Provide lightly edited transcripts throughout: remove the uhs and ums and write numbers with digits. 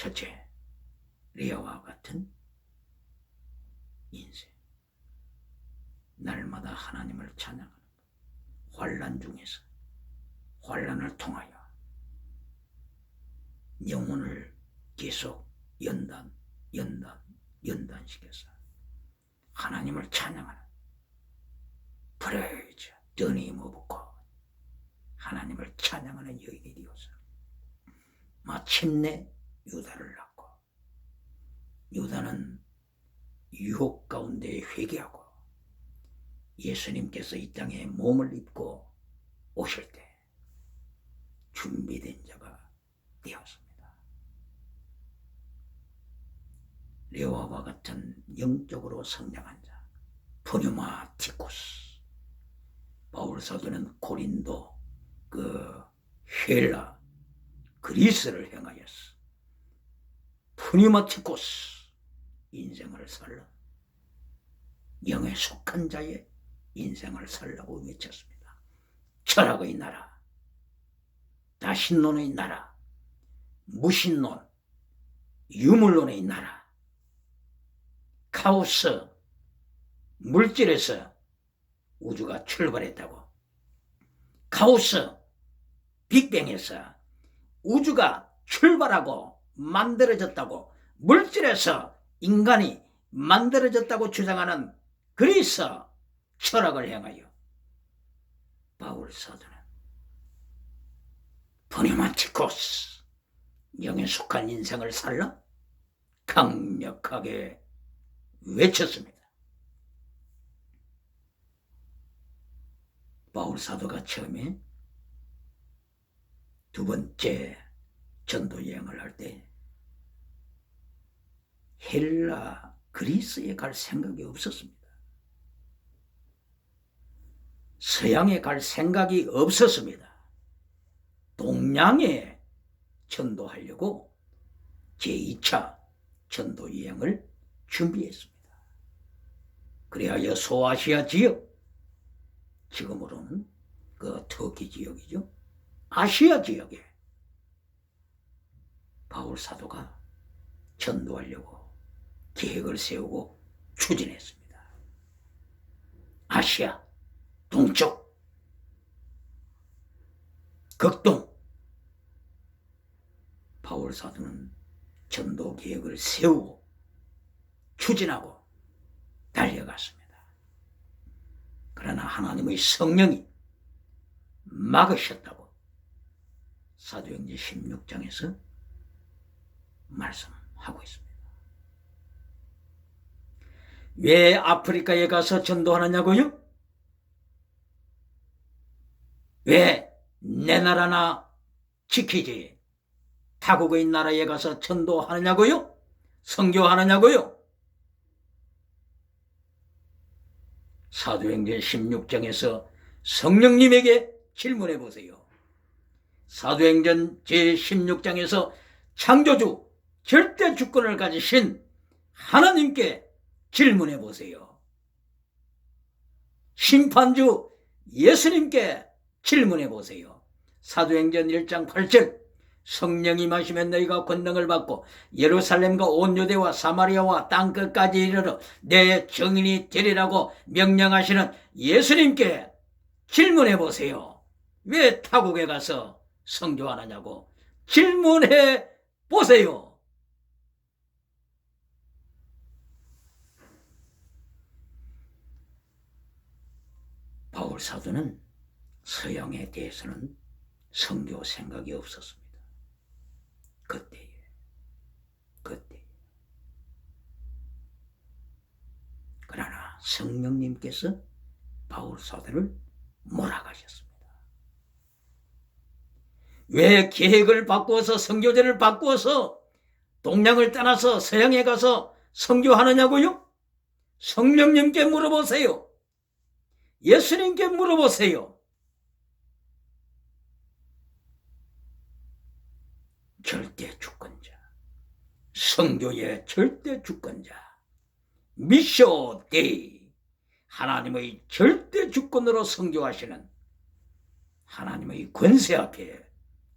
첫째, 레아와 같은 인생. 날마다 하나님을 찬양하는 것. 환난 중에서 환난을 통하여 영혼을 계속 연단시켜서 하나님을 찬양하는 프레이즈 더님 오브 갓, 하나님을 찬양하는 여인이 되어서 마침내 유다를 낳고, 유다는 유혹 가운데 회개하고 예수님께서 이 땅에 몸을 입고 오실 때 준비된 자가 되었습니다. 레아와 같은 영적으로 성장한 자, 푸뉴마티코스. 바울 사도는 고린도, 헬라, 그리스를 행하였어. 푸뉴마티코스, 인생을 살라. 영에 속한 자의 인생을 살라고 외쳤습니다. 철학의 나라, 다신론의 나라, 무신론, 유물론의 나라, 카오스, 물질에서 우주가 출발했다고, 카오스, 빅뱅에서 우주가 출발하고 만들어졌다고, 물질에서 인간이 만들어졌다고 주장하는 그리스 철학을 행하여 바울 사도는 푸뉴마티코스, 영에 속한 인생을 살라 강력하게 외쳤습니다. 바울 사도가 처음에 두 번째 전도 여행을 할 때 헬라, 그리스에 갈 생각이 없었습니다. 서양에 갈 생각이 없었습니다. 동양에 전도하려고 제2차 전도 여행을 준비했습니다. 그리하여 소아시아 지역, 지금으로는 터키 지역이죠, 아시아 지역에 바울 사도가 전도하려고 계획을 세우고 추진했습니다. 아시아 동쪽, 극동, 바울 사도는 전도 계획을 세우고 추진하고 달려갔습니다. 그러나 하나님의 성령이 막으셨다고 사도행전 16장에서 말씀하고 있습니다. 왜 아프리카에 가서 전도하느냐고요? 왜 내 나라나 지키지 타국의 나라에 가서 전도하느냐고요? 선교하느냐고요? 사도행전 16장에서 성령님에게 질문해 보세요. 사도행전 제16장에서 창조주, 절대 주권을 가지신 하나님께 질문해 보세요. 심판주 예수님께 질문해 보세요. 사도행전 1장 8절, 성령이 임하시면 너희가 권능을 받고 예루살렘과 온 유대와 사마리아와 땅끝까지 이르러 내 증인이 되리라고 명령하시는 예수님께 질문해 보세요. 왜 타국에 가서 선교하느냐고 질문해 보세요. 바울 사도는 서양에 대해서는 선교 생각이 없었습니다. 그때에. 그러나 성령님께서 바울 사도를 몰아가셨습니다. 왜 계획을 바꾸어서, 선교제를 바꾸어서 동양을 떠나서 서양에 가서 선교하느냐고요? 성령님께 물어보세요. 예수님께 물어보세요. 절대 주권자, 선교의 절대 주권자, 미쇼 데이, 하나님의 절대 주권으로 선교하시는 하나님의 권세 앞에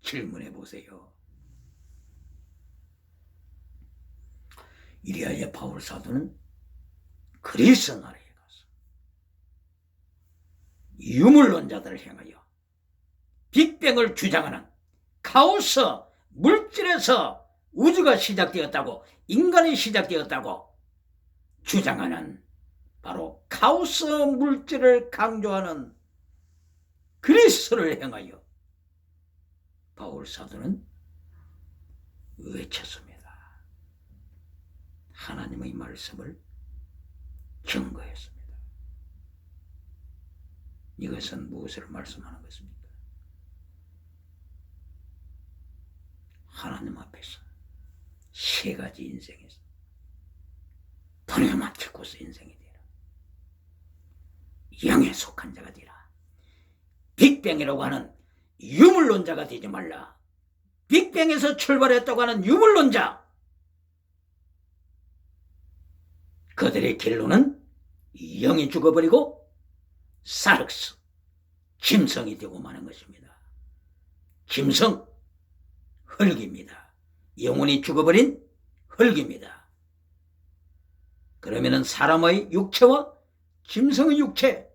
질문해 보세요. 이리하여 바울 사도는 그리스 나라에 가서 유물론자들을 향하여 빅뱅을 주장하는 카오스, 물질에서 우주가 시작되었다고, 인간이 시작되었다고 주장하는 바로 카오스 물질을 강조하는 그리스를 향하여 바울 사도는 외쳤습니다. 하나님의 말씀을 증거했습니다. 이것은 무엇을 말씀하는 것입니까? 하나님 앞에서 세 가지 인생에서 프네마티코스 인생이 되라. 영에 속한 자가 되라. 빅뱅이라고 하는 유물론자가 되지 말라. 빅뱅에서 출발했다고 하는 유물론자, 그들의 길로는 영이 죽어버리고 사륵스, 짐승이 되고 마는 것입니다. 짐승, 흙입니다. 영혼이 죽어버린 흙입니다. 그러면은 사람의 육체와 짐승의 육체,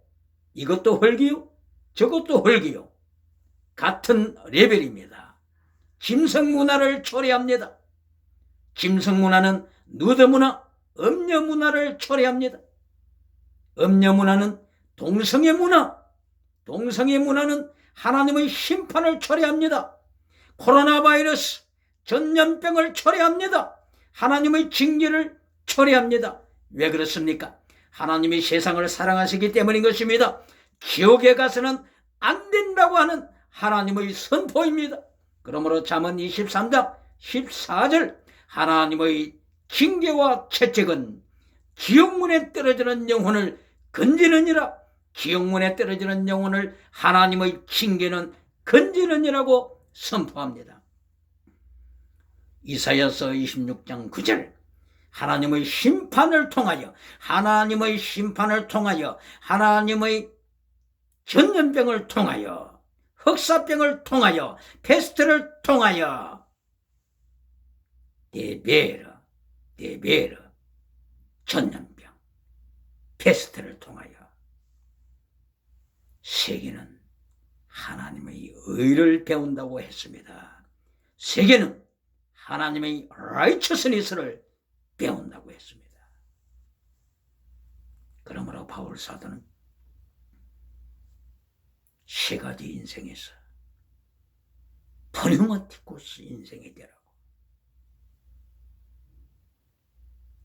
이것도 흙이요 저것도 흙이요 같은 레벨입니다. 짐승 문화를 초래합니다. 짐승 문화는 누드 문화, 음녀 문화를 초래합니다. 음녀 문화는 동성애 문화, 동성애 문화는 하나님의 심판을 초래합니다. 코로나 바이러스, 전염병을 초래합니다. 하나님의 징계를 초래합니다. 왜 그렇습니까? 하나님이 세상을 사랑하시기 때문인 것입니다. 지옥에 가서는 안 된다고 하는 하나님의 선포입니다. 그러므로 잠언 23장 14절, 하나님의 징계와 채찍은 지옥문에 떨어지는 영혼을 건지느니라. 지옥문에 떨어지는 영혼을 하나님의 징계는 건지느니라고 선포합니다. 이사야서 26장 9절, 하나님의 심판을 통하여, 하나님의 심판을 통하여, 하나님의 전염병을 통하여, 흑사병을 통하여, 패스트를 통하여, 데베르 전염병, 패스트를 통하여 세계는 하나님의 의를 배운다고 했습니다. 세계는 하나님의 righteousness를 배운다고 했습니다. 그러므로 바울 사도는 세 가지 인생에서 프네마티코스 인생이 되라고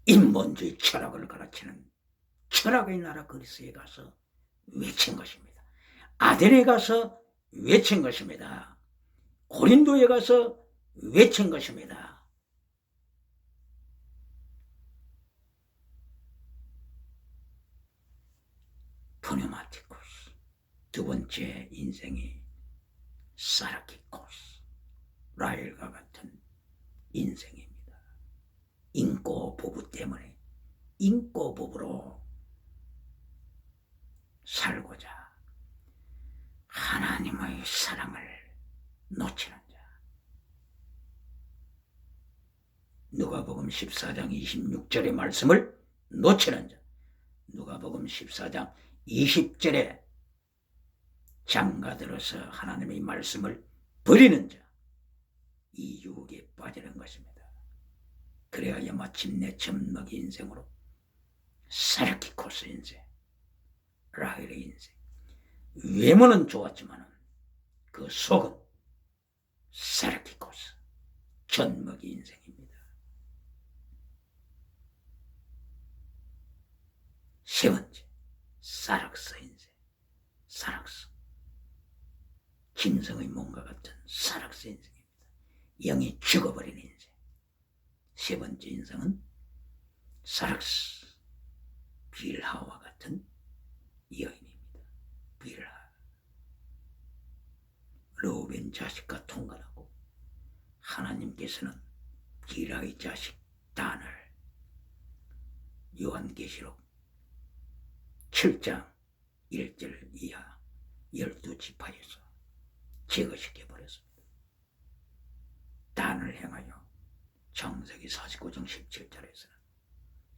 인본주의 철학을 가르치는 철학의 나라 그리스에 가서 외친 것입니다. 아덴에 가서 외친 것입니다. 고린도에 가서 외친 것입니다. 프네마티코스, 두 번째 인생이 사르키코스, 라헬과 같은 인생입니다. 인고 부부 때문에 인고 부부로 살고자 하나님의 사랑을 놓치는 자. 누가복음 14장 26절의 말씀을 놓치는 자. 누가복음 14장 20절에 장가들어서 하나님의 말씀을 버리는 자, 이 유혹에 빠지는 것입니다. 그래야 마침내 점먹이 인생으로 사르키코스 인생, 라헬의 인생, 외모는 좋았지만 그 속은 사르키코스, 전먹이 인생입니다. 세 번째, 사락스 인생, 사락스, 짐승의 몸과 같은 사락스 인생입니다. 영이 죽어버리는 인생. 세 번째 인생은 사락스, 빌하와 같은 여인입니다. 빌하, 르우벤 자식과 통관하고 하나님께서는 빌하의 자식 단을 요한계시록 7장 1절 이하 12지파에서 제거시켜버렸습니다. 단을 향하여 창세기 49장 17절에서는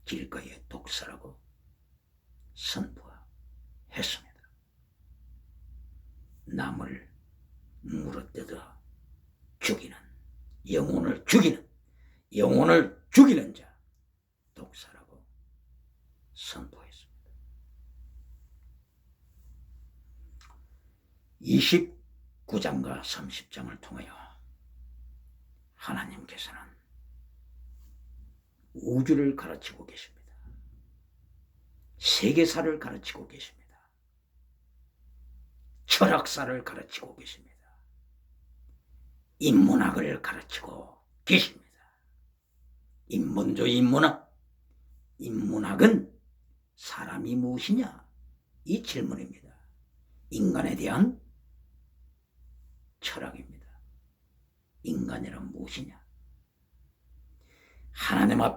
길거리의 독사라고 선포했습니다. 남을 물어뜯어 죽이는, 영혼을 죽이는 자, 독사라고 선포했습니다. 29장과 30장을 통하여 하나님께서는 우주를 가르치고 계십니다. 세계사를 가르치고 계십니다. 철학사를 가르치고 계십니다. 인문학을 가르치고 계십니다. 인문주의 인문학은 사람이 무엇이냐? 이 질문입니다. 인간에 대한 철학입니다. 인간이란 무엇이냐? 하나님 앞에